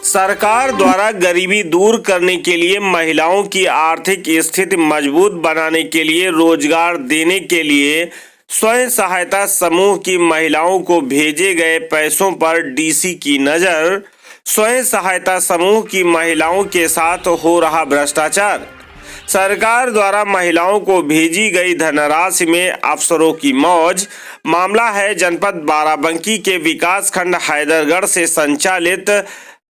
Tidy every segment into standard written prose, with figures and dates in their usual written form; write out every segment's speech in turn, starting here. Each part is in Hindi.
सरकार द्वारा गरीबी दूर करने के लिए, महिलाओं की आर्थिक स्थिति मजबूत बनाने के लिए, रोजगार देने के लिए स्वयं सहायता समूह की महिलाओं को भेजे गए पैसों पर डीसी की नजर। स्वयं सहायता समूह की महिलाओं के साथ हो रहा भ्रष्टाचार। सरकार द्वारा महिलाओं को भेजी गई धनराशि में अफसरों की मौज। मामला है जनपद बाराबंकी के विकासखंड हैदरगढ़ से संचालित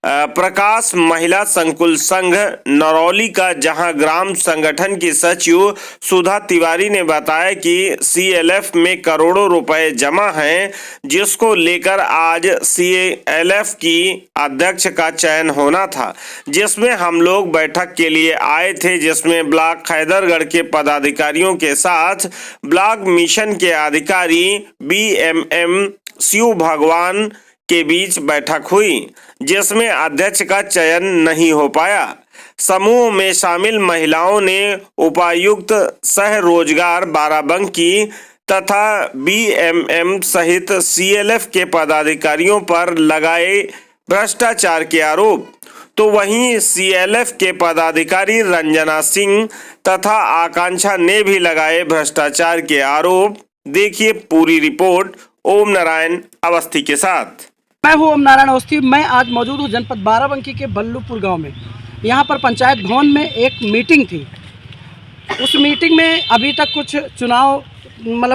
प्रकाश महिला संकुल संघ नरौली का, जहां ग्राम संगठन की सचिव सुधा तिवारी ने बताया कि सीएलएफ में करोड़ों रुपए जमा हैं, जिसको लेकर आज सीएलएफ की अध्यक्ष का चयन होना था, जिसमें हम लोग बैठक के लिए आए थे, जिसमें ब्लॉक हैदरगढ़ के पदाधिकारियों के साथ ब्लॉक मिशन के अधिकारी बीएमएम शिव भगवान के बीच बैठक हुई, जिसमें अध्यक्ष का चयन नहीं हो पाया। समूह में शामिल महिलाओं ने उपायुक्त सह रोजगार बाराबंकी तथा बीएमएम सहित सीएलएफ के पदाधिकारियों पर लगाए भ्रष्टाचार के आरोप। तो वहीं सीएलएफ के पदाधिकारी रंजना सिंह तथा आकांक्षा ने भी लगाए भ्रष्टाचार के आरोप। देखिए पूरी रिपोर्ट ओम नारायण अवस्थी के साथ। मैं हूँ ओम नारायण अवस्थी। मैं आज मौजूद हूँ जनपद बाराबंकी के बल्लूपुर गांव में। यहाँ पर पंचायत भवन में एक मीटिंग थी। उस मीटिंग में अभी तक कुछ चुनाव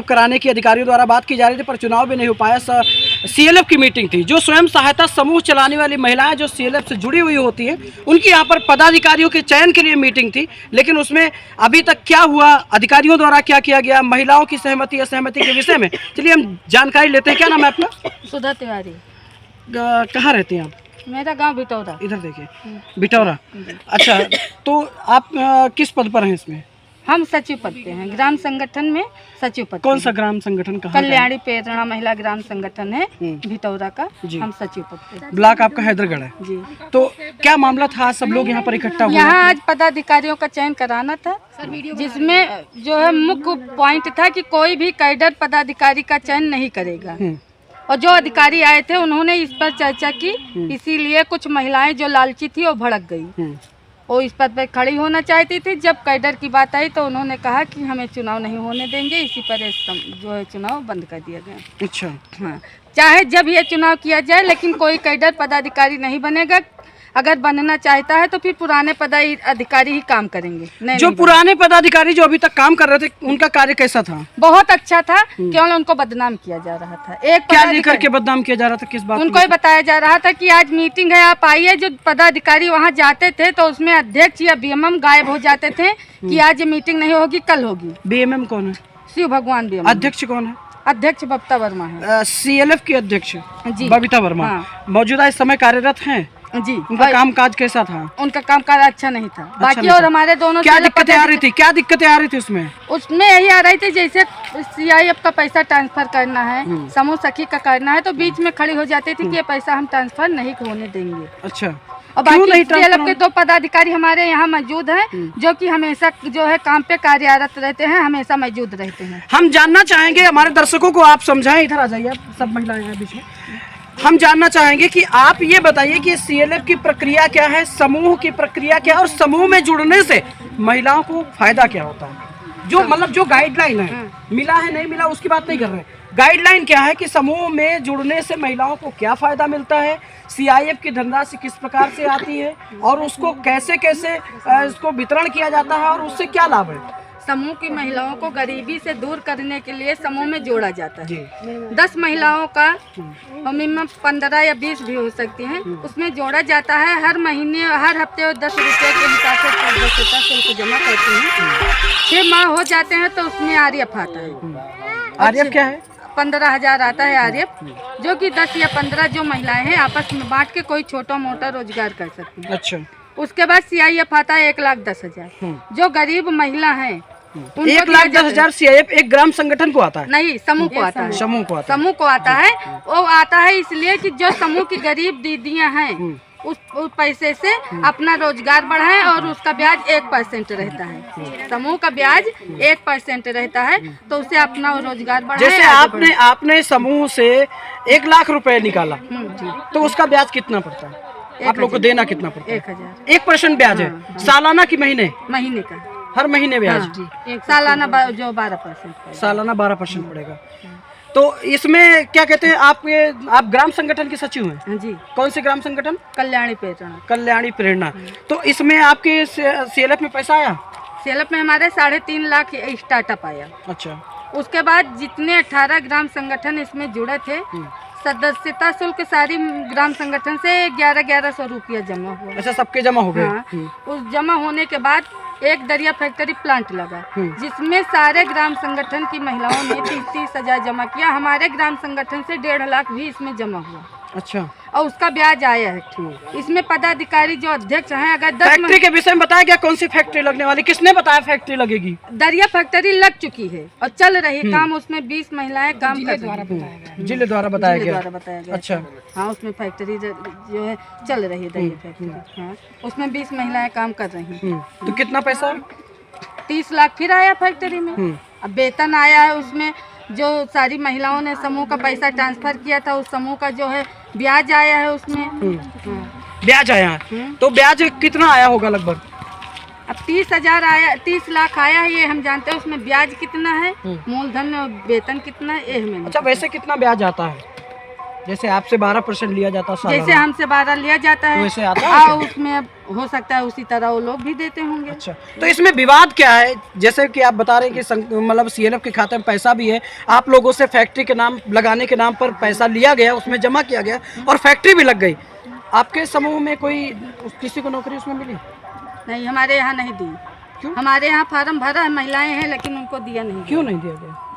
कराने की अधिकारियों द्वारा बात की जा रही थी, पर चुनाव भी नहीं हो पाया। सीएलएफ की मीटिंग थी। जो स्वयं सहायता समूह चलाने वाली महिलाएं जो सीएलएफ से जुड़ी हुई होती हैं, उनकी यहाँ पर पदाधिकारियों के चयन के लिए मीटिंग थी। लेकिन उसमें अभी तक क्या हुआ, अधिकारियों द्वारा क्या किया गया, महिलाओं की सहमति असहमति के विषय में चलिए हम जानकारी लेते हैं। क्या नाम है अपना? सुधा तिवारी। कहाँ रहते हैं आप? मेरा गांव बिटौरा। इधर देखिए, बिटौरा। अच्छा, तो आप किस पद पर हैं इसमें? हम सचिव पद पे हैं, ग्राम संगठन में सचिव पद। कौन सा ग्राम संगठन? कहाँ? कल्याणी प्रेरणा महिला ग्राम संगठन है बिटौरा का। हम सचिव पद पे। ब्लॉक आपका हैदरगढ़ है जी। तो क्या मामला था? सब लोग यहाँ पर इकट्ठा हुए। यहाँ आज पदाधिकारियों का चयन कराना था, जिसमें जो है मुख्य पॉइंट था कि कोई भी कैडर पदाधिकारी का चयन नहीं करेगा। और जो अधिकारी आए थे उन्होंने इस पर चर्चा की, इसीलिए कुछ महिलाएं जो लालची थी वो भड़क गई। वो इस पद पर खड़ी होना चाहती थी। जब कैडर की बात आई तो उन्होंने कहा कि हमें चुनाव नहीं होने देंगे, इसी पर जो है चुनाव बंद कर दिया गया। अच्छा, हाँ। चाहे जब ये चुनाव किया जाए, लेकिन कोई कैडर पदाधिकारी नहीं बनेगा। अगर बनना चाहता है तो फिर पुराने पदाधिकारी ही काम करेंगे। जो पुराने पदाधिकारी जो अभी तक काम कर रहे थे, उनका कार्य कैसा था? बहुत अच्छा था। केवल उनको बदनाम किया जा रहा था। एक क्या लेकर के बदनाम किया जा रहा था? किस बात? उनको ही बताया जा रहा था कि आज मीटिंग है, आप आइए। जो पदाधिकारी वहाँ जाते थे तो उसमें अध्यक्ष या बीएमएम गायब हो जाते थे कि आज ये मीटिंग नहीं होगी, कल होगी। बीएमएम कौन है? शिव भगवान बीएमएम। अध्यक्ष कौन है? अध्यक्ष बबीता वर्मा है। सीएलएफ की अध्यक्ष जी बबीता वर्मा। हाँ। मौजूदा इस समय कार्यरत हैं जी। उनका कामकाज कैसा था? उनका कामकाज अच्छा नहीं था। बाकी नहीं और था। हमारे दोनों क्या दिक्कतें आ रही थी? क्या दिक्कतें आ रही थी उसमें? उसमें यही आ रही थी, जैसे सीआईएफ का पैसा ट्रांसफर करना है, समूह सखी का करना है, तो बीच में खड़ी हो जाती थी कि ये पैसा हम ट्रांसफर नहीं होने देंगे। अच्छा, और बाकी सीएलएफ के 2 पदाधिकारी हमारे यहाँ मौजूद हैं, जो कि हमेशा जो है काम पे कार्यरत रहते हैं, हमेशा मौजूद रहते हैं। हम जानना चाहेंगे, हमारे दर्शकों को आप समझाएं। इधर आ जाइए, आप सब महिलाएं हैं बीच में। हम जानना चाहेंगे कि आप ये बताइए कि सीएलएफ की प्रक्रिया क्या है, समूह की प्रक्रिया क्या है, और समूह में जुड़ने से महिलाओं को फायदा क्या होता है? जो गाइडलाइन है, मिला है नहीं मिला उसकी बात नहीं कर रहे। गाइडलाइन क्या है कि समूह में जुड़ने से महिलाओं को क्या फायदा मिलता है, सीआईएफ की धनराशि किस प्रकार से आती है, और उसको कैसे कैसे इसको वितरण किया जाता है, और उससे क्या लाभ है? समूह की महिलाओं को गरीबी से दूर करने के लिए समूह में जोड़ा जाता है। 10 महिलाओं का मिनिमम 15 या 20 भी हो सकती हैं, उसमें जोड़ा जाता है। हर महीने हर हफ्ते 10 रुपये के हिसाब से शुल्क जमा करते हैं। 6 माह हो जाते हैं तो उसमें आरएफ आता है। आरएफ क्या है? 15,000 आता है आरएफ, जो कि 10 या 15 जो महिलाएं हैं आपस में बांट के कोई छोटा मोटा रोजगार कर सकती हैं। अच्छा। उसके बाद सीआईएफ आता है 1,10,000। जो गरीब महिला है 1,10,000 सीआईएफ एक ग्राम संगठन को आता है? नहीं, समूह को आता है। समूह को आता है। समूह को आता है। वो आता है इसलिए कि जो समूह की गरीब दीदियां हैं उस पैसे से अपना रोजगार बढ़ाएं, और उसका ब्याज 1% रहता है। समूह का ब्याज 1% रहता है, तो उससे अपना रोजगार बढ़ाएं। जैसे आपने समूह से 1 लाख रुपए निकाला, तो उसका ब्याज कितना पड़ता है? आप लोग को देना कितना पड़ता है? 1000। 1% ब्याज है। सालाना की महीने? महीने का हर महीने ब्याज? एक सालाना जो 12%। सालाना 12% पड़ेगा। तो इसमें क्या कहते हैं, आप ग्राम संगठन के सचिव हैं? हाँ जी। कौन से ग्राम संगठन? कल्याणी प्रेरणा। कल्याणी प्रेरणा। तो इसमें आपके सीएलएफ में पैसा आया? सीएलएफ में हमारे 3.5 लाख स्टार्टअप आया। अच्छा। उसके बाद जितने 18 ग्राम संगठन इसमें जुड़े थे, सदस्यता शुल्क सारी ग्राम संगठन से 1100 रुपया जमा हुआ। अच्छा, सबके जमा हो गए? हाँ। उस जमा होने के बाद एक दरिया फैक्ट्री प्लांट लगा, जिसमें सारे ग्राम संगठन की महिलाओं ने 30 हजार जमा किया। हमारे ग्राम संगठन से 1.5 लाख भी इसमें जमा हुआ। अच्छा। और उसका ब्याज आया है। इसमें पदाधिकारी जो अध्यक्ष हैं, अगर 10 फैक्ट्री के विषय में बताया गया कौन सी फैक्ट्री लगने वाली? किसने बताया फैक्ट्री लगेगी? दरिया फैक्ट्री लग चुकी है और चल रही काम। उसमें 20 महिलाएं काम कर रही हैं। जिले द्वारा बताया गया? बताया गया। अच्छा। हाँ, उसमें फैक्ट्री जो है चल रही है, दरिया फैक्ट्री। हाँ, उसमें 20 महिलाएं काम कर रही हैं। तो कितना पैसा? 30 लाख फिर आया फैक्ट्री में। अब वेतन आया है, उसमें जो सारी महिलाओं ने समूह का पैसा ट्रांसफर किया था, उस समूह का जो है ब्याज आया है उसमें। ब्याज आया है। तो ब्याज कितना आया होगा लगभग? अब 30,000 आया, 30 लाख आया है, ये हम जानते हैं। उसमें ब्याज कितना है, मूलधन और वेतन कितना है, ये हमें। अच्छा, वैसे कितना ब्याज आता है? जैसे आपसे 12% लिया जाता है, जैसे हमसे 12 लिया जाता है वैसे आता है? उसमें हो सकता है उसी तरह वो लोग भी देते होंगे। अच्छा, तो इसमें विवाद क्या है? जैसे कि आप बता रहे हैं कि मतलब सीएलएफ के खाते में पैसा भी है, आप लोगों से फैक्ट्री के नाम लगाने के नाम पर पैसा लिया गया, उसमें जमा किया गया और फैक्ट्री भी लग गई। आपके समूह में कोई किसी को नौकरी उसमें मिली? नहीं, हमारे यहाँ नहीं दी। क्यों? हमारे यहाँ फार्म भरा है, महिलाएं हैं, लेकिन उनको दिया नहीं। क्यों नहीं दिया गया?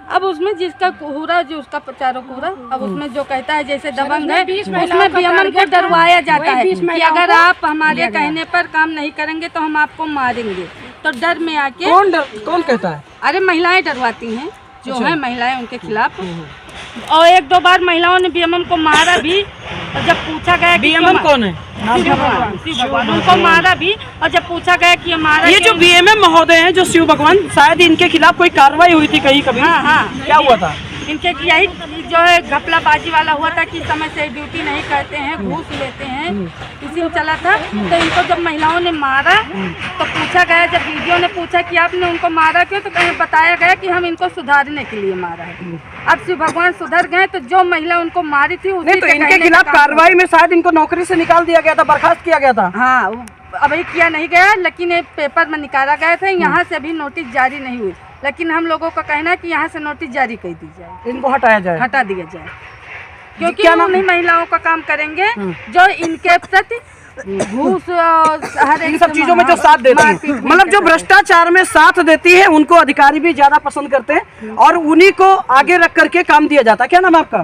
अब उसमें जिसका कोहरा, जो उसका प्रचारों कोहरा, अब उसमें जो कहता है जैसे दबंग है, उसमें बीएमएम को डरवाया जाता है कि अगर आप हमारे कहने पर काम नहीं करेंगे तो हम आपको मारेंगे। तो डर में आके कौन कहता है? अरे महिलाएं डरवाती हैं, जो है महिलाएं उनके खिलाफ। और 1-2 बार महिलाओं ने बीएमएम को मारा भी, और जब पूछा गया बीएमएम कौन है? शिव भगवान, उनको मारा भी। और जब पूछा गया कि हमारा ये जो बीएमएम महोदय हैं, जो शिव भगवान, शायद इनके खिलाफ कोई कार्रवाई हुई थी कहीं कभी? हाँ। क्या हुआ था? इनके यही जो है घपलाबाजी वाला हुआ था कि समय से ड्यूटी नहीं करते हैं, घूस लेते हैं, इसी में चला था। तो इनको जब महिलाओं ने मारा तो पूछा गया, जब वीडियो ने पूछा कि आपने उनको मारा क्यों, तो बताया गया कि हम इनको सुधारने के लिए मारा है। अब शिव भगवान सुधर गए तो जो महिला उनको मारी थी उसी तो इनके खिलाफ कार्रवाई में शायद इनको नौकरी से निकाल दिया गया था, बर्खास्त किया गया था। हाँ, अभी किया नहीं गया, लेकिन एक पेपर में निकाला गया था। यहाँ से अभी नोटिस जारी नहीं हुई, लेकिन हम लोगों का कहना है कि यहाँ से नोटिस जारी कर दी जाए, इनको हटाया जाए, हटा दिया जाए, क्योंकि हम उन्हीं महिलाओं का काम करेंगे जो इनके प्रति घूस हर इन सब चीजों में जो साथ देती है, मतलब जो भ्रष्टाचार में साथ देती है, उनको अधिकारी भी ज्यादा पसंद करते हैं और उन्हीं को आगे रख करके काम दिया जाता है। क्या नाम है आपका?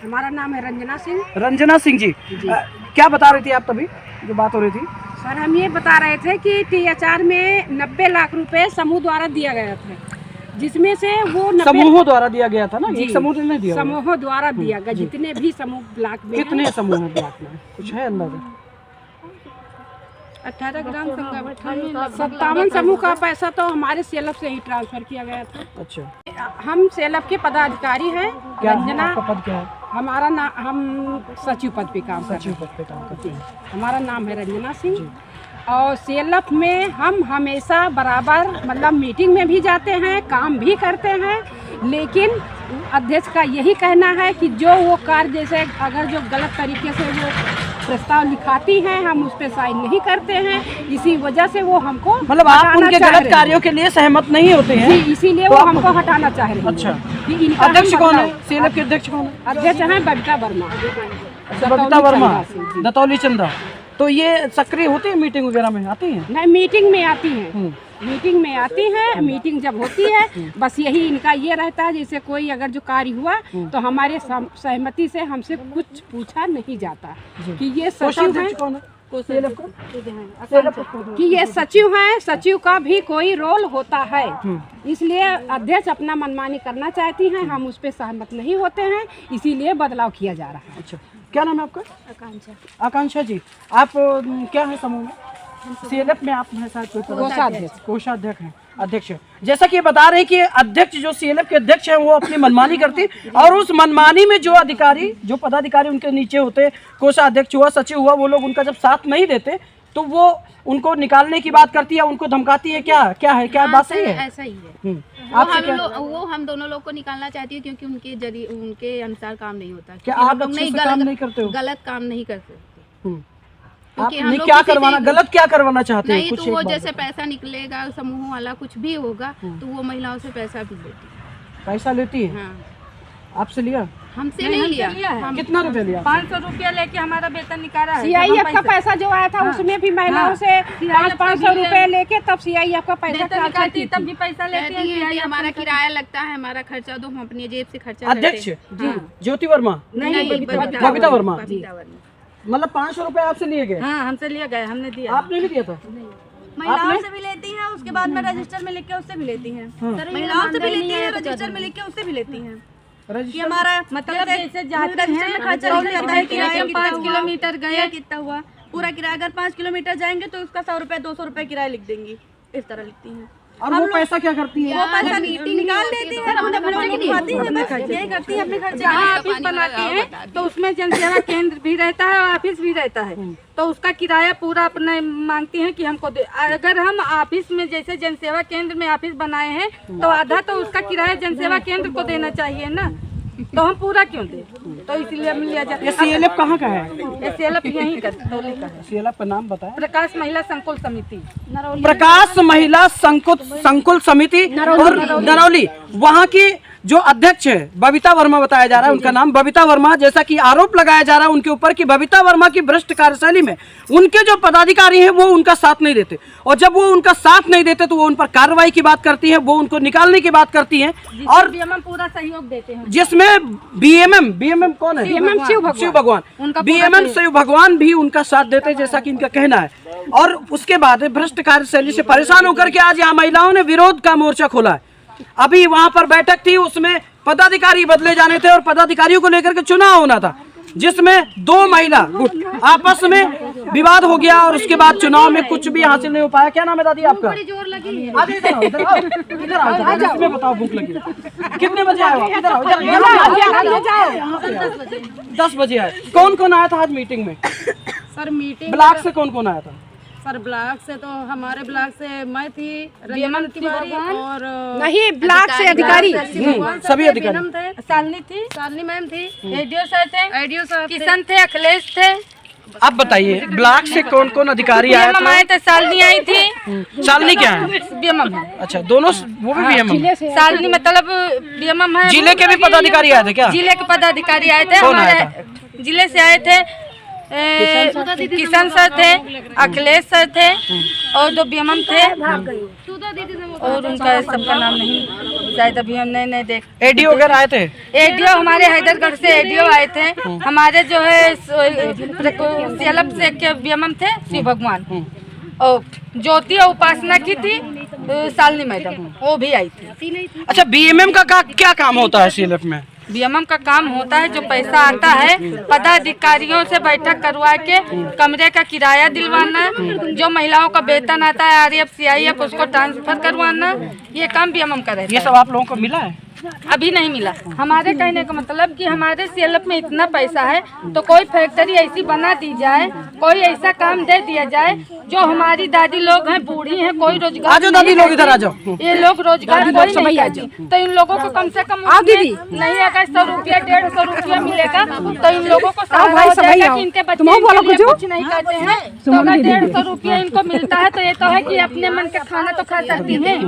हमारा नाम है रंजना सिंह। रंजना सिंह जी, क्या बता रही थी आप तभी जो बात हो रही थी? सर, हम ये बता रहे थे कि THR में 90 लाख रुपए समूह द्वारा दिया गया था, जिसमें से वो समूहों द्वारा दिया गया था ना, एक समूह ने नहीं दिया, समूहों द्वारा दिया गया। जितने भी समूह ब्लॉक में, कितने समूह हैं ब्लॉक में, कुछ है अंदाजा? 18 ग्राम संगठन में 57 समूह का पैसा तो हमारे सेलफ से ही ट्रांसफर किया गया था। अच्छा, हम सेलफ के पदाधिकारी हैं। क्या रंजना, आपका पद क्या है? हमारा नाम, हम सचिव पद पे काम करते हैं। सचिव पद पे काम करते हैं। हमारा नाम है रंजना सिंह। और सेलफ में हम हमेशा बराबर, मतलब मीटिंग में भी जाते हैं, काम भी करते हैं, लेकिन अध्यक्ष का यही कहना है कि जो वो कार्य, जैसे अगर जो गलत तरीके से वो प्रस्ताव लिखाती हैं, हम उस पर साइन नहीं करते हैं। इसी वजह से वो हमको, मतलब आप उनके गलत कार्यों के लिए सहमत नहीं होते हैं, इसीलिए वो हमको हटाना चाह रहे हैं। अच्छा, अध्यक्ष कौन है? सेलफ के अध्यक्ष कौन है? अध्यक्ष हैं बबीता वर्मा। बबीता वर्मा, दतौली चंदा। तो ये सक्रिय होती है, मीटिंग वगैरह में आती हैं? नहीं, मीटिंग में आती हैं। मीटिंग में आती है। मीटिंग जब होती है, बस यही इनका ये रहता है, जैसे कोई अगर जो कार्य हुआ तो हमारे सहमति से हमसे कुछ पूछा नहीं जाता कि ये सचिव है, कि ये सचिव है, सचिव का भी कोई रोल होता है। इसलिए अध्यक्ष अपना मनमानी करना चाहती हैं, हम उस पर सहमत नहीं होते हैं, इसीलिए बदलाव किया जा रहा है। अच्छा, क्या नाम है आपका? आकांक्षा। आकांक्षा जी, आप क्या है समूह में? सीएलएफ में आप हैं शायद कोई कोषाध्यक्ष हैं। अध्यक्ष। जैसा कि ये बता रहे हैं कि अध्यक्ष जो सीएलएफ के अध्यक्ष हैं वो अपनी मनमानी करती और उस मनमानी में जो अधिकारी जो पदाधिकारी उनके नीचे होते, कोषाध्यक्ष हुआ, सचिव हुआ, वो लोग उनका जब साथ नहीं देते तो वो उनको निकालने की बात करती है, उनको धमकाती है। क्या बात सही है? ऐसा ही है। वो हम दोनों लोग को निकालना चाहती है क्योंकि उनके अनुसार काम नहीं होता। क्या आप अच्छे से काम नहीं करते हो? गलत काम नहीं कर सकते। आपने क्या करवाना, गलत क्या करवाना चाहते हैं? नहीं तो वो जैसे पैसा निकलेगा समूह वाला कुछ भी होगा तो वो महिलाओं से पैसा भी लेती है। पैसा लेती है? हाँ। आपसे लिया? हमसे नहीं लिया। कितना रुपया लिया? 500 रुपया लेके हमारा वेतन निकाला है। सीआईएफ का पैसा जो आया था उसमें भी महिलाओं से 500 रुपए लेके तब सीआईएफ का पैसा निकालती, तब भी पैसा लेती है। हमारा किराया लगता है, हमारा खर्चा दो हम अपनी जेब से खर्चा। अध्यक्ष ज्योति वर्मा? नहीं, बबीता वर्मा। मतलब 500 रुपए आपसे लिए गए? हाँ, हमसे लिया गया, हमने दिया। आपने भी दिया था? महिलाओं से भी लेती हैं, उसके बाद में रजिस्टर में लिख के उससे भी लेती हैं। महिलाओं से भी लेती हैं, रजिस्टर में लिख के उससे भी लेती हैं कि हमारा मतलब जैसे जाते हैं खर्चा निकल जाता है, किराया 5 किलोमीटर गए, कितना हुआ पूरा किराया। अगर 5 किलोमीटर जाएंगे तो उसका 100 रुपए 200 रुपए किराया लिख देंगी, इस तरह लिखती हैं। और वो पैसा क्या करती है? वो पैसा निकाल देती है, अपने खाती है, यही करती है अपने खर्चे। जहाँ ऑफिस बनाती है तो उसमें जनसेवा केंद्र भी रहता है और ऑफिस भी रहता है, तो उसका किराया पूरा अपना मांगती हैं कि हमको दे। अगर हम ऑफिस में जैसे जनसेवा केंद्र में ऑफिस बनाए हैं तो आधा तो उसका किराया जनसेवा केंद्र को देना चाहिए ना, तो हम पूरा क्यों दे? तो इसलिए हम लिया जाता है। सीएलएफ कहाँ का है? सीएलएफ यहीं का है। सीएलएफ का नाम बताएं। प्रकाश महिला संकुल समिति, प्रकाश महिला संकुल समिति और नरौली। वहाँ की जो अध्यक्ष है बबीता वर्मा बताया जा रहा है, उनका नाम बबीता वर्मा। जैसा कि आरोप लगाया जा रहा है उनके ऊपर कि बबीता वर्मा की भ्रष्ट कार्यशैली में उनके जो पदाधिकारी हैं वो उनका साथ नहीं देते, और जब वो उनका साथ नहीं देते तो वो उन पर कार्रवाई की बात करती है, वो उनको निकालने की बात करती हैं। और बीएमएम पूरा सहयोग देते हैं, जिसमें बीएमएम कौन है? शिव भगवान। बीएमएम शिव भगवान भी उनका साथ देते हैं, जैसा कि इनका कहना है। और उसके बाद भ्रष्ट कार्यशैली से परेशान होकर के आज यहाँ महिलाओं ने विरोध का मोर्चा खोला है। अभी वहां पर बैठक थी, उसमें पदाधिकारी बदले जाने थे और पदाधिकारियों को लेकर के चुनाव होना था, जिसमें 2 महिला आपस में विवाद हो गया और उसके बाद चुनाव में कुछ भी हासिल नहीं हो पाया। क्या नाम है दादी आपका? इधर आओ, इसमें बताओ, भूख लगी। कितने बजे आए हो? इधर आओ, 10 बजे आए। कौन कौन आया था आज मीटिंग में? सर मीटिंग ब्लॉक से कौन कौन आया था? सर ब्लॉक से तो हमारे ब्लॉक से मैं थी, रंजना तिवारी और नहीं ब्लॉक से अधिकारी सभी अधिकारी थे, सालनी मैम थी, एडीओ सर थे, एडीओ सर किशन थे, अखिलेश थे। आप बताइए ब्लॉक से कौन कौन अधिकारी आए थे? सालनी आई थी। सालनी क्या है? बीएमएम है। अच्छा, दोनों वो भी बीएमएम? सालनी मतलब बीएमएम है। जिले के भी पदाधिकारी आए थे क्या? जिले के पदाधिकारी आए थे, हमारे जिले से आए थे। किशन सर थे, अखिलेश सर थे और 2 बीएमएम थे और उनका सबका नाम नहीं, शायद अभी हम नहीं देख। एडीओ वगैरह आए थे? एडीओ हमारे हैदरगढ़ से एडीओ आए थे। हमारे जो है सीएलएफ से के बीएमएम थे शिव भगवान, और ज्योति और उपासना की थी सालनी मैडम, वो भी आई थी। अच्छा, बीएमएम का क्या काम होता है सीएलएफ में? बीएमएम का काम होता है जो पैसा आता है पदाधिकारियों से बैठक करवा के कमरे का किराया दिलवाना, जो महिलाओं का वेतन आता है आरएएफ सीआईएफ उसको ट्रांसफर करवाना, ये काम बीएमएम का रहता है। ये सब आप लोगों को मिला है? अभी नहीं मिला। हमारे कहने का मतलब कि हमारे सीएलएफ में इतना पैसा है तो कोई फैक्ट्री ऐसी बना दी जाए, कोई ऐसा काम दे दिया जाए जो हमारी दादी लोग हैं, बूढ़ी हैं, कोई रोजगार। आजो दादी लोग इधर आ जाओ। ये लोग रोजगार कोई नहीं करते, तो इन लोगों को कम से कम नहीं, अगर 100 रुपया 150 रुपया मिलेगा तो इन लोगों को सहारा हो जाएगा कि इनके बच्चे कुछ नहीं करते हैं, तो अगर 150 रुपया इनको मिलता है तो ये तो है कि अपने मन का खाना तो खा सकती हैं,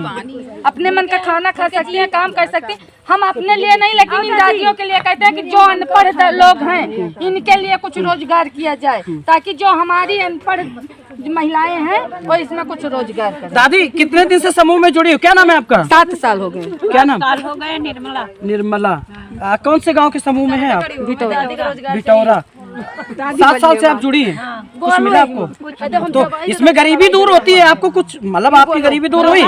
अपने मन का खाना खा सकती हैं, काम कर सकती। हम अपने लिए नहीं लेकिन इन दादियों के लिए कहते हैं कि जो अनपढ़ लोग हैं इनके लिए कुछ रोजगार किया जाए, ताकि जो हमारी अनपढ़ महिलाएं हैं वो इसमें कुछ रोजगार करें। दादी कितने दिन से समूह में जुड़ी हो? क्या नाम है आपका? 7 साल हो गए। क्या नाम? हो गए निर्मला। कौन से गांव के समूह में है आप? बिटौरा। 7 साल से आप जुड़ी हैं। कुछ मिला आपको? तो इसमें गरीबी दूर होती है आपको कुछ, मतलब आपकी गरीबी दूर हुई?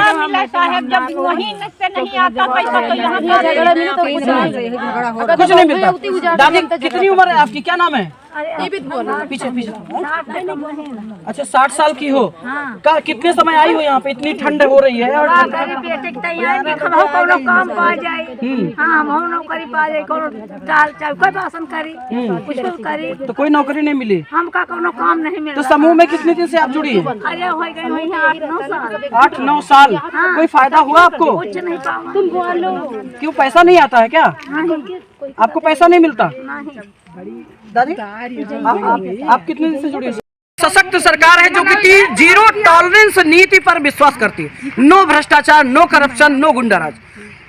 कुछ नहीं मिलता। दादी कितनी उम्र है आपकी? क्या नाम है? पीछे पीछे। अच्छा 60 साल की हो। कितने समय आई हो यहाँ पे? इतनी ठंड हो रही है और तो कोई नौकरी नहीं मिली? हमका कोनो काम नहीं मिला। तो समूह में कितने दिन से आप जुड़ी हैं? अरे हो गई 8-9 साल। कोई फायदा हुआ आपको? कुछ नहीं पावा। तुम बोलो क्यों, पैसा नहीं आता है क्या? आपको पैसा नहीं मिलता? दादी आप कितने दिन से जुड़ी? सशक्त सरकार है जो कि जीरो टॉलरेंस नीति पर विश्वास करती है। नो भ्रष्टाचार, नो करप्शन, नो गुंडाराज।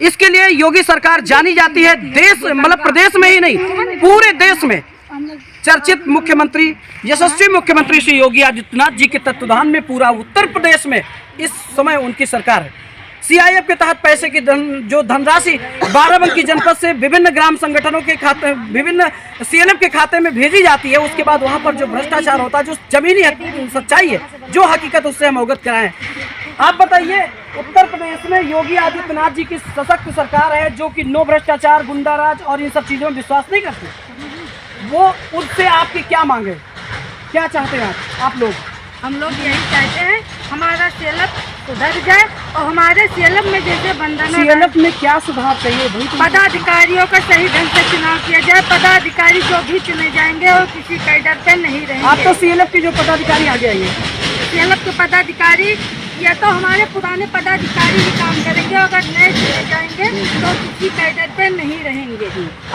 इसके लिए योगी सरकार जानी जाती है। देश मतलब प्रदेश में ही नहीं, पूरे देश में चर्चित मुख्यमंत्री, यशस्वी मुख्यमंत्री श्री योगी आदित्यनाथ जी के तत्वाधान में पूरा उत्तर प्रदेश में इस समय उनकी सरकार है। सीआईएफ के तहत पैसे की जो धनराशि बाराबंकी जनपद से विभिन्न ग्राम संगठनों के खाते, विभिन्न सीएलएफ के खाते में भेजी जाती है, उसके बाद वहां पर जो भ्रष्टाचार होता है, जो जमीनी सच्चाई है, जो हकीकत, उससे हम अवगत कराएं। आप बताइए, उत्तर प्रदेश में योगी आदित्यनाथ जी की सशक्त सरकार है जो कि नो भ्रष्टाचार, गुंडाराज और इन सब चीजों में विश्वास नहीं करती, वो उससे आपकी क्या मांग है? क्या चाहते हैं आप लोग? हम लोग यही चाहते हैं हमारा सीएलएफ सुधर जाए और हमारे सीएलएफ में जैसे बंधन, सीएलएफ में क्या सुधार चाहिए भाई? पदाधिकारियों का सही ढंग से चुनाव किया जाए। पदाधिकारी जो भी चुने जाएंगे और किसी कैडर पे नहीं रहेंगे। आप तो सीएलएफ के जो पदाधिकारी आगे आइए। सीएलएफ के पदाधिकारी या तो हमारे पुराने पदाधिकारी ही काम करेंगे, अगर नए चुने जाएंगे तो किसी कैडर पे नहीं रहेंगे।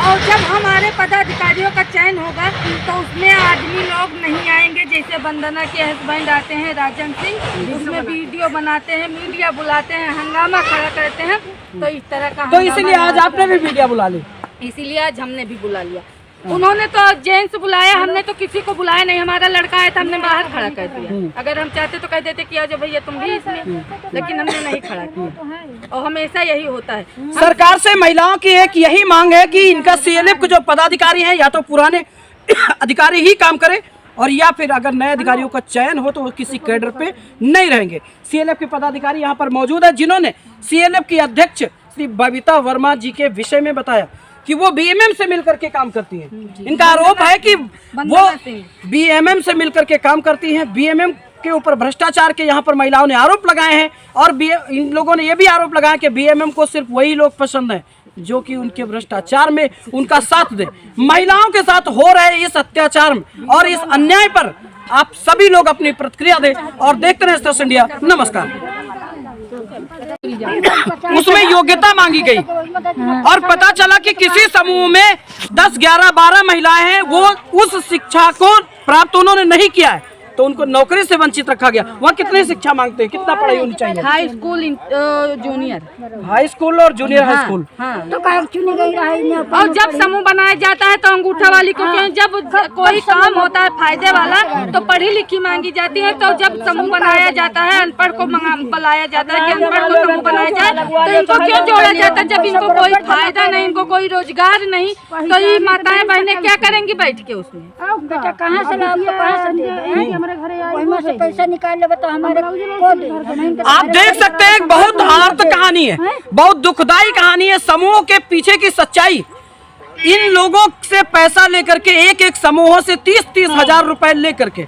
और जब हमारे पदाधिकारियों का चयन होगा तो उसमें आदमी लोग नहीं आएंगे, जैसे वंदना के हस्बैंड आते हैं राजन सिंह, उसमें वीडियो बनाते हैं, मीडिया बुलाते हैं, हंगामा खड़ा करते हैं। तो इस तरह का, तो इसीलिए आज आपने भी मीडिया बुला ली? इसीलिए आज हमने भी बुला लिया। उन्होंने तो जेंट्स बुलाया, हमने तो किसी को बुलाया नहीं। हमारा लड़का आया था, हमने बाहर खड़ा कर दिया। अगर हम चाहते तो कह देते कि आज भैया तुम भी इसमें, लेकिन हमने नहीं खड़ा किया। और हमेशा यही होता है। सरकार से महिलाओं की एक यही मांग है कि इनका सीएलएफ के जो पदाधिकारी हैं, या तो पुराने अधिकारी ही काम करे, और या फिर अगर नए अधिकारियों का चयन हो तो वो किसी कैडर पे नहीं रहेंगे। सीएलएफ के पदाधिकारी यहाँ पर मौजूद है, जिन्होंने सीएलएफ की अध्यक्ष श्री बबीता वर्मा जी के विषय में बताया कि वो बीएमएम से मिलकर के काम करती हैं। इनका आरोप है कि वो बीएमएम से मिलकर के काम करती हैं। बीएमएम के ऊपर भ्रष्टाचार के यहाँ पर महिलाओं ने आरोप लगाए हैं, और इन लोगों ने ये भी आरोप लगाया कि बीएमएम को सिर्फ वही लोग पसंद हैं जो कि उनके भ्रष्टाचार में उनका साथ दे। महिलाओं के साथ हो रहे इस अत्याचार और इस अन्याय पर आप सभी लोग अपनी प्रतिक्रिया दें और देखते रहे स्टार्स इंडिया। नमस्कार। उसमें योग्यता मांगी गई और पता चला कि किसी समूह में 10, 11, 12 महिलाएं हैं, वो उस शिक्षा को प्राप्त उन्होंने नहीं किया है, तो उनको नौकरी से वंचित रखा गया। वहाँ कितनी शिक्षा मांगते हैं, कितना पढ़ाई होनी चाहिए? High school, junior high school और जूनियर हाई स्कूल। तो चुनी गई रही। और जब समूह बनाया जाता है तो अंगूठा वाली को क्यों? जब कोई काम होता है फायदे वाला तो पढ़ी लिखी मांगी जाती है। तो जब समूह बनाया जाता है, अनपढ़ को बुलाया जाता है कि अनपढ़ को समूह बनाया जाए, तो इनको क्यों जोड़ा जाता है? जब इनको कोई फायदा नहीं, इनको कोई रोजगार नहीं, तो ये माताएं बहनें क्या करेंगी बैठ के उसमें? बेटा कहाँ से लाओ, कहाँ से दे से पैसा निकाल ले, तो हमारे आप देख सकते हैं, बहुत आर्त कहानी है, बहुत दुखदाई कहानी है। समूह के पीछे की सच्चाई, इन लोगों से पैसा लेकर के एक समूहों से 30-30 हजार रुपए लेकर के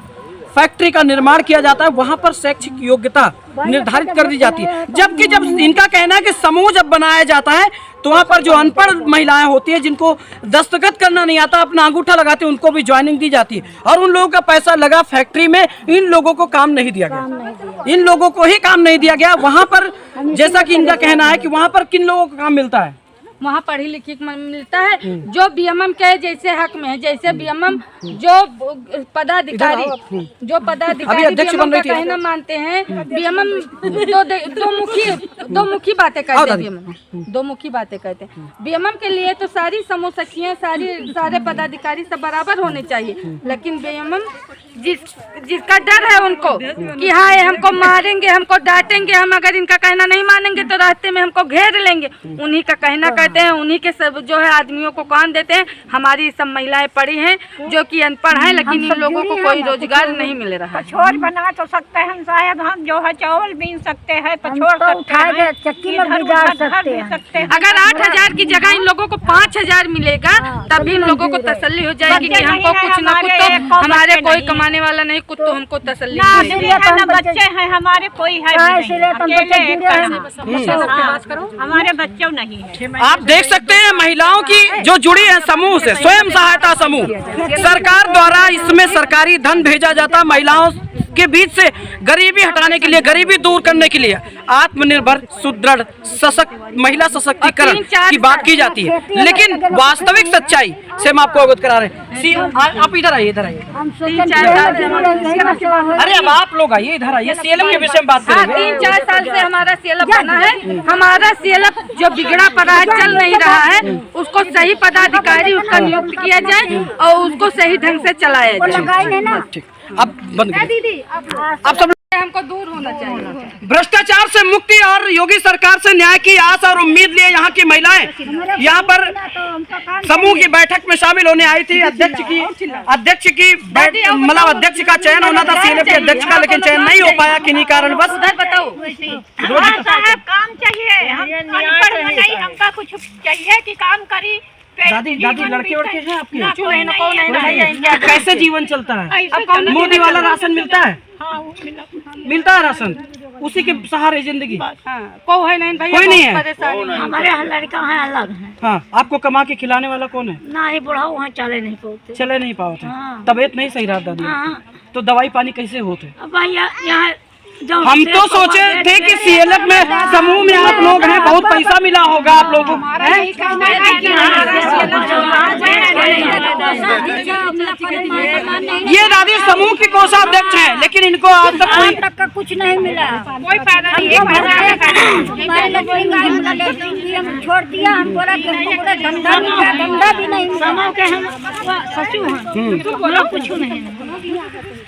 फैक्ट्री का निर्माण किया जाता है। वहां पर शैक्षिक योग्यता निर्धारित कर दी जाती है, जबकि जब इनका कहना है कि समूह जब बनाया जाता है तो वहाँ पर जो अनपढ़ महिलाएं होती है, जिनको दस्तखत करना नहीं आता, अपना अंगूठा लगाते हैं, उनको भी ज्वाइनिंग दी जाती है। और उन लोगों का पैसा लगा फैक्ट्री में, इन लोगों को काम नहीं दिया गया, इन लोगों को ही काम नहीं दिया गया। वहाँ पर जैसा कि इनका कहना है कि वहाँ पर किन लोगों को काम मिलता है? वहाँ पढ़ी लिखी मिलता है जो बीएमएम के जैसे हक में है। जैसे बीएमएम जो पदाधिकारी बीएमएम का कहना मानते हैं, बीएमएम दो मुखी बातें करते हैं। बीएमएम दो मुखी बातें कहते हैं। बीएमएम के लिए तो सारी समूह सखियां, सारे पदाधिकारी सब बराबर होने चाहिए, लेकिन बीएमएम जिसका डर है उनको कि हाँ ये हमको मारेंगे, हमको डांटेंगे, हम अगर इनका कहना नहीं मानेंगे तो रास्ते में हमको घेर लेंगे, उन्हीं का कहना कहते हैं, उन्हीं के सब जो है आदमियों को कान देते हैं। हमारी सब महिलाएं पढ़ी हैं जो कि अनपढ़ हैं, लेकिन इन लोगों को कोई रोजगार नहीं मिल रहा है। पछोड़ बना तो सकते हैं साहब, हम जो है चावल बीन सकते हैं, पछोड़ चक्की में बिगाड़ सकते हैं। अगर 8,000 की जगह इन लोगों को 5,000 मिलेगा तभी इन लोगों को तसल्ली हो जाएगी कि हमको कुछ ना कुछ तो हमारे कोई कमाने वाला नहीं, कुछ तो हमको तसल्ली ना बच्चे हैं हमारे, कोई है हमारे बच्चे नहीं है। आप देख सकते हैं महिलाओं की जो जुड़ी है समूह से, स्वयं सहायता समूह। सरकार द्वारा इसमें सरकारी धन भेजा जाता महिलाओं के बीच से गरीबी हटाने के लिए, गरीबी दूर करने के लिए, आत्मनिर्भर सुदृढ़ सशक्त महिला सशक्तिकरण की बात की जाती है। लेकिन वास्तविक सच्चाई से हम आपको अवगत करा रहे हैं। आप इधर आइए, इधर आइए। अरे अब आप लोग आइए, इधर आइए। सीएलएफ के विषय में बात करेंगे। 3-4 साल से हमारा सीएलएफ बना है। हमारा सीएलएफ जो बिगड़ा पड़ा है, चल नहीं रहा है, उसको सही पदाधिकारी उसका नियुक्त किया जाए और उसको सही ढंग से चलाया जाए। अब बंद दीदी, आप सब हमको दूर होना चाहिए। भ्रष्टाचार से मुक्ति और योगी सरकार से न्याय की आस और उम्मीद लिए यहाँ की महिलाएं यहाँ पर समूह की बैठक में शामिल होने आई थी। अध्यक्ष की मतलब अध्यक्ष का चयन होना था, सीएलएफ के अध्यक्ष का, लेकिन चयन नहीं हो पाया किन्हीं कारणवश। बताओ साहब काम चाहिए, हमका कुछ चाहिए कि काम करी। दादी लड़के हैं आपके? कैसे जीवन चलता है? मोदी वाला राशन मिलता है? मिलता है राशन, उसी के सहारे जिंदगी। कोई नहीं भाई, कोई नहीं है। हमारे लड़का है अलग है। हाँ, आपको कमा के खिलाने वाला कौन है? ना ही बुढ़ा वहाँ चले नहीं पाते। तबीयत नहीं सही रहा दादी, तो दवाई पानी कैसे होते? यहाँ हम तो सोचे थे कि सीएलएफ में समूह में आप लोग हैं, बहुत पैसा मिला होगा आप लोगों को। ये दादी समूह की कोषाध्यक्ष हैं, लेकिन इनको आज तक का कुछ नहीं मिला, कोई फायदा नहीं। हम छोड़ दिया, हम बोला धंधा भी नहीं, समूह के हम कुछ नहीं।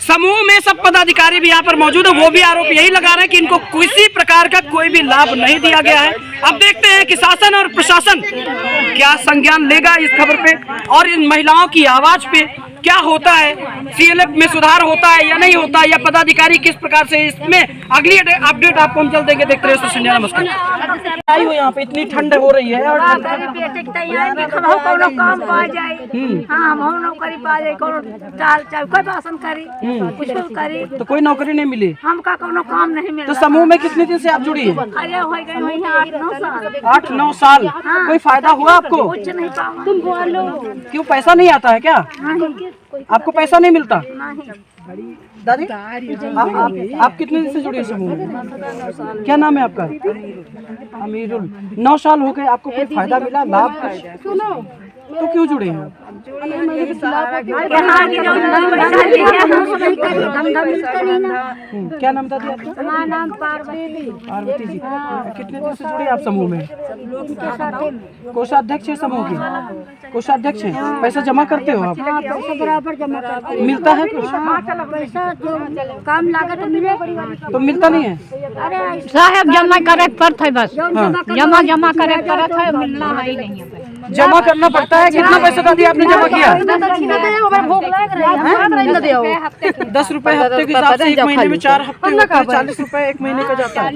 समूह में सब पदाधिकारी भी यहाँ पर मौजूद है, वो भी आरोप यही लगा रहे हैं कि इनको किसी प्रकार का कोई भी लाभ नहीं दिया गया है। अब देखते हैं कि शासन और प्रशासन क्या संज्ञान लेगा इस खबर पे और इन महिलाओं की आवाज पे क्या होता है, सीएलएफ में सुधार होता है या नहीं होता, या पदाधिकारी किस प्रकार से, इसमें अगली अपडेट आपको हम चल देंगे। देखते रहिए सोशल मीडिया। नमस्कार। आई हो यहाँ पे, इतनी ठंड हो रही है और तो कोई नौकरी नहीं मिली, हमका कोनो काम नहीं मिला। तो समूह में कितने दिन से आप जुड़ी है? 8-9 साल। कोई फायदा हुआ आपको? कुछ नहीं पावा। तुम क्यों, पैसा नहीं आता है क्या? आपको पैसा नहीं मिलता? दादी आप कितने दिन से जुड़े समूह में? क्या नाम है आपका? अमीरुल। 9 साल हो गए, आपको कोई फायदा मिला, लाभ? तो क्यों जुड़े हैं? क्या नाम था आपका? नाम पार्वती जी। कितने दिन से जुड़े आप समूह में? कोषाध्यक्ष है समूह की? कोषाध्यक्ष है। पैसा जमा करते हो आप? पैसा बराबर जमा करते। मिलता है कुछ? पैसा जो काम लागत तो मिले, तो मिलता नहीं है। साहब जमा करे पड़ता है, बस जमा करे पड़ता है, मिलना है नहीं है। जमा करना पड़ता है। कितना पैसा दादी आपने जमा किया? 10 रुपए हफ्ते के हिसाब से 1 महीने में 4 हफ्ते होते हैं, 40 रुपए 1 महीने का जाता है।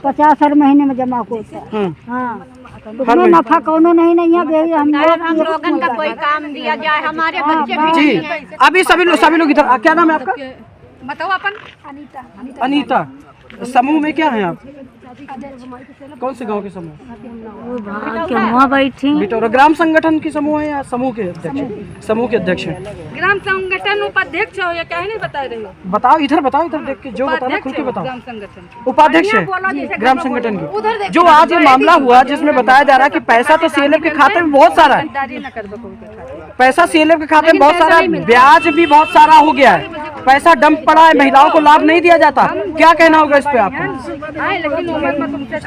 50 हर महीने में जमा होता है। हाँ, तो नफा कोनो नहीं है। हम लोगन का कोई काम दिया जाए, हमारे बच्चे जी। अभी सभी लोग इधर। क्या नाम है आपका? बताओ अपन। अनीता। समूह में क्या है आप? कौन से गांव के समूह? बिटौरा। ग्राम संगठन की समूह है या समूह के अध्यक्ष? समूह के अध्यक्ष हैं। ग्राम संगठन उपाध्यक्ष हो या क्या नहीं बता रहे हो? बताओ, इधर बताओ, इधर देख के जो बताना खुल के बताओ। ग्राम संगठन उपाध्यक्ष है ग्राम संगठन की। जो आज ये मामला हुआ जिसमें बताया जा रहा है कि पैसा तो सीएलएफ के खाते में बहुत सारा है, पैसा सीएलएफ के खाते में बहुत सारा, ब्याज भी बहुत सारा हो गया है, पैसा डंप पड़ा है, महिलाओं को लाभ नहीं दिया जाता, क्या कहना होगा इस पे आपको? लेकिन उम्र में तुमसे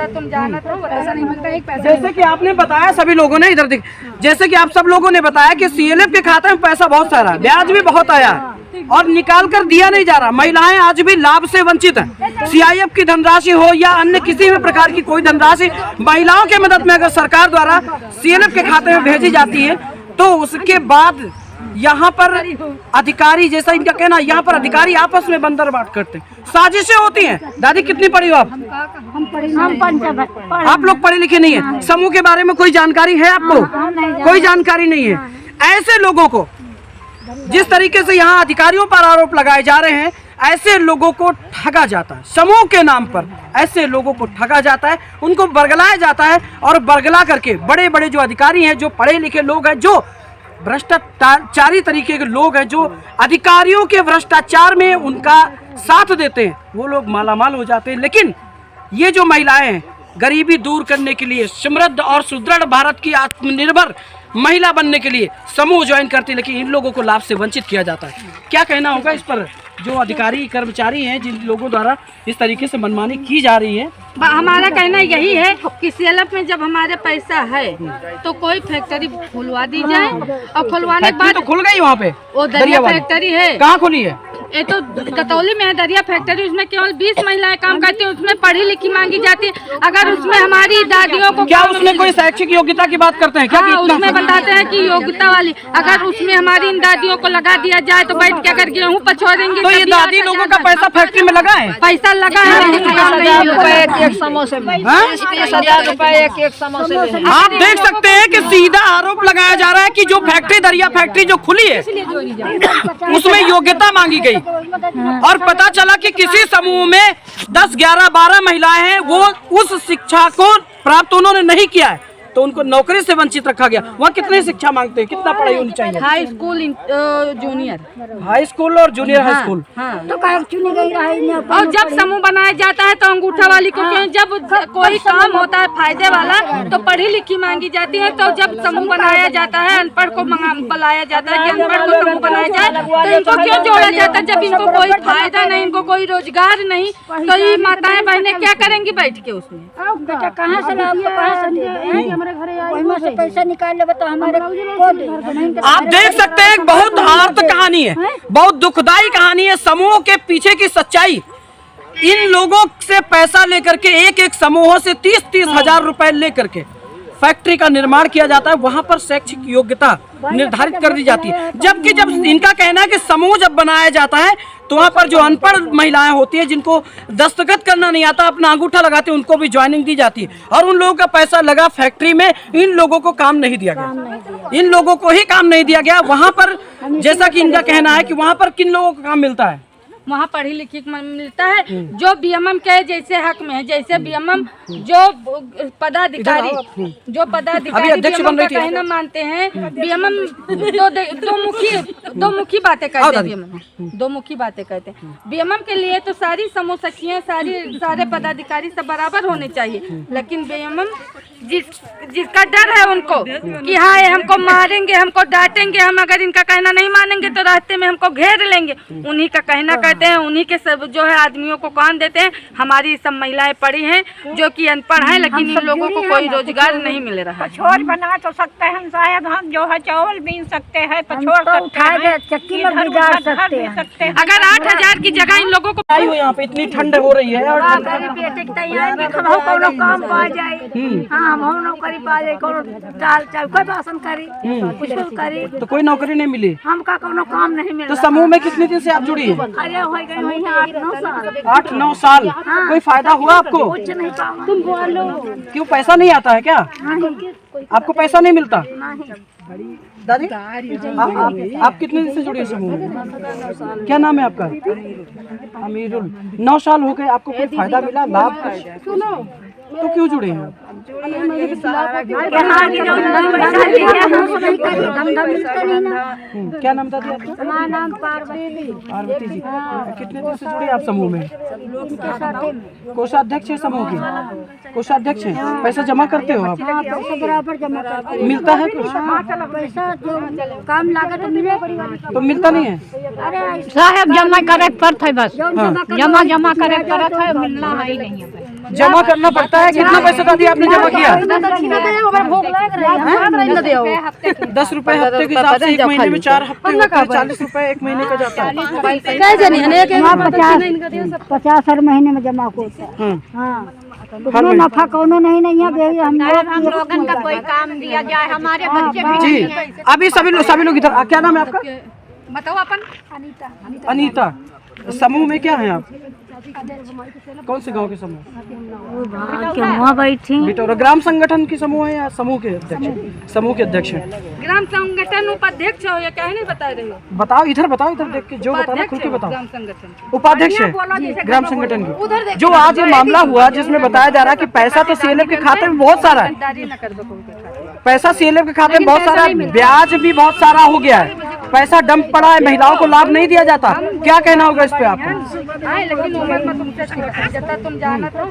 तुम जाना तो ऐसा नहीं मिलता एक पैसा। जैसे कि आपने बताया, सभी लोगों ने इधर जैसे कि आप सब लोगों ने बताया कि CLF के खाते में पैसा बहुत सारा, ब्याज भी बहुत आया और निकाल कर दिया नहीं जा रहा। महिलाएं आज भी लाभ से वंचित हैं। CIF की धनराशि हो या अन्य किसी भी प्रकार की कोई धनराशि महिलाओं के मदद में अगर सरकार द्वारा CLF के खाते में भेजी जाती है तो उसके बाद यहाँ पर अधिकारी, जैसा इनका कहना, यहाँ पर अधिकारी आपस में बंदरबाट करते हैं, साजिशें होती हैं। दादी कितनी पढ़ी हो आप? आप लोग पढ़े लिखे नहीं है। समूह के बारे में कोई जानकारी है आपको? कोई जानकारी नहीं है। ऐसे लोगों को, जिस तरीके से यहाँ अधिकारियों पर आरोप लगाए जा रहे हैं, ऐसे लोगों को ठगा जाता है। समूह के नाम पर ऐसे लोगों को ठगा जाता है, उनको बरगलाया जाता है और बरगला करके बड़े बड़े जो अधिकारी हैं, जो पढ़े लिखे लोग हैं, जो भ्रष्टाचारी तरीके के लोग हैं, जो अधिकारियों के भ्रष्टाचार में उनका साथ देते हैं, वो लोग मालामाल हो जाते हैं। लेकिन ये जो महिलाएं हैं, गरीबी दूर करने के लिए, समृद्ध और सुदृढ़ भारत की आत्मनिर्भर महिला बनने के लिए समूह ज्वाइन करती, लेकिन इन लोगों को लाभ से वंचित किया जाता है। क्या कहना होगा इस पर? जो अधिकारी कर्मचारी हैं, जिन लोगों द्वारा इस तरीके से मनमानी की जा रही है। हमारा कहना यही है कि CLF में जब हमारे पैसा है तो कोई फैक्ट्री खुलवा दी जाए और खुलवाने के बाद तो खुल गई वहाँ पे, वो दरिया फैक्ट्री है। कहाँ खुली है? ये तो गतौली में है दरिया फैक्ट्री, उसमें केवल 20 महिलाएं काम करती हैं, उसमें पढ़ी लिखी मांगी जाती है। अगर उसमें हमारी दादियों को क्या उसमें कोई शैक्षिक योग्यता की बात करते हैं क्या? हाँ, उसमें बताते हैं कि योग्यता वाली, अगर उसमें हमारी इन दादियों को लगा दिया जाए तो बैठ के अगर गेहूँ पछोड़ेंगे तो ये दादी लोगों का पैसा फैक्ट्री में लगा है? पैसा लगा है। आप देख सकते हैं कि सीधा आरोप लगाया जा रहा है कि जो फैक्ट्री, दरिया फैक्ट्री जो खुली है, उसमें योग्यता मांगी गई और पता चला कि किसी समूह में 10, 11, 12 महिलाएं हैं, वो उस शिक्षा को प्राप्त उन्होंने नहीं किया है तो उनको नौकरी से वंचित रखा गया। वहाँ कितनी शिक्षा मांगते हैं, कितना पढ़ाई होनी चाहिए? High school, junior high school और जूनियर हाई स्कूल। तो चुनी गई रही। और जब समूह बनाया जाता है तो अंगूठा वाली को क्यों? जब कोई काम होता है फायदे वाला तो पढ़ी लिखी मांगी जाती है, तो जब समूह बनाया जाता है अनपढ़ को बुलाया जाता है कि अनपढ़ को समूह बनाया जाए, तो इनको क्यों जोड़ा जाता है? जब इनको कोई फायदा नहीं, इनको कोई रोजगार नहीं, तो ये माताएं बहनें क्या करेंगे बैठ के उसमें? कहाँ से पैसा निकाल ले बताओ हमारे। आप देख सकते हैं बहुत आर्त कहानी है, बहुत दुखदाई कहानी है। समूह के पीछे की सच्चाई, इन लोगों से पैसा लेकर के एक समूहों से 30-30 हजार रुपए लेकर के फैक्ट्री का निर्माण किया जाता है। वहां पर शैक्षिक योग्यता निर्धारित कर दी जाती है, जबकि जब इनका कहना है कि समूह जब बनाया जाता है तो वहाँ पर जो अनपढ़ महिलाएं होती है, जिनको दस्तखत करना नहीं आता, अपना अंगूठा लगाते हैं, उनको भी ज्वाइनिंग दी जाती है और उन लोगों का पैसा लगा फैक्ट्री में। इन लोगों को काम नहीं दिया गया, इन लोगों को ही काम नहीं दिया गया। वहाँ पर जैसा कि इनका कहना है कि वहाँ पर किन लोगों को काम मिलता है? वहाँ पढ़ी लिखी मिलता है जो BMM के जैसे हक में है, जैसे BMM जो पदाधिकारी BMM का कहना मानते हैं। BMM दो मुखी बातें करते हैं। BMM दो मुखी बातें कहते हैं। BMM के लिए तो सारी समूह सखियाँ, सारे पदाधिकारी सब बराबर होने चाहिए, लेकिन BMM जिसका डर है उनको कि हाँ ये हमको मारेंगे, हमको डांटेंगे, हम अगर इनका कहना नहीं मानेंगे तो रास्ते में हमको घेर लेंगे, उन्हीं का कहना कहते हैं, उन्हीं के सब जो है आदमियों को कान देते हैं। हमारी सब महिलाएं पढ़ी हैं जो कि अनपढ़ हैं, लेकिन इन लोगों को कोई रोजगार नहीं मिल रहा है। पछोड़ बना तो सकते हैं, शायद हम जो है चावल बीन सकते हैं, पछोड़ चक्की में बिगाड़ सकते हैं। अगर 8,000 की जगह इन लोगों को आई हो यहाँ पे इतनी ठंड हो रही है और नौकरी पा जाए, दाल चावल कोई बासन करी, कुछ करी तो कोई नौकरी नहीं मिली, हमका कोनो काम नहीं मिला। तो समूह में कितने दिन से आप जुड़ी हैं? अरे हो गई 8-9 साल। कोई फायदा हुआ आपको? कुछ नहीं पावा। तुम बोलो क्यों, पैसा नहीं आता है क्या? आपको पैसा नहीं मिलता? दादी आप कितने दिन से जुड़ी समूह में? क्या नाम है आपका? अमीरुल। 9 साल हो गए, आपको कोई फायदा मिला, लाभ? सुनो, तो क्यों जुड़े हैं? क्या नाम था आपका? पार्वती जी। कितने दिन से जुड़े आप समूह में? कोषाध्यक्ष है समूह के? कोषाध्यक्ष है। पैसा जमा करते हो आप? पैसा बराबर जमा करते हैं। मिलता है कुछ? पैसा जो काम लागत मिले तो मिलता नहीं है? अरे साहब जमा करे पड़ता है बस, जमा करे पड़ता है, मिलना है ही नहीं है। जमा करना पड़ता है। कितना पैसा दादी आपने जमा किया? 10 रुपए हफ्ते के हिसाब से 1 महीने में 4 हफ्ते होते हैं, 40 रुपए 1 महीने का जाता है। 50 हर महीने में जमा होता है। हाँ, उसमें नफा कोनो नहीं है। हम लोगन का कोई काम दिया जाए, हमारे बच्चे जी अभी सभी लोग इधर। क्या नाम है आपका? बताओ अपन। अनीता। समूह में क्या है आप? कौन से गांव के समूह? बिटौरा। ग्राम संगठन की समूह है या समूह के अध्यक्ष? समूह के अध्यक्ष हैं। ग्राम संगठन उपाध्यक्ष हो या क्या नहीं बता रहे हो? बताओ, इधर बताओ, इधर देख के जो बताना खुल के बताओ। ग्राम संगठन उपाध्यक्ष है ग्राम संगठन की। जो आज ये मामला हुआ जिसमें बताया जा रहा है कि पैसा तो सीएलएफ के खाते में बहुत सारा है, पैसा सीएलएफ के खाते में बहुत सारा है, ब्याज भी बहुत सारा हो गया है, पैसा डंप पड़ा है, महिलाओं को लाभ नहीं दिया जाता। क्या कहना होगा इस पे आपको? लेकिन उम्र में तुमसे तुम जाना तो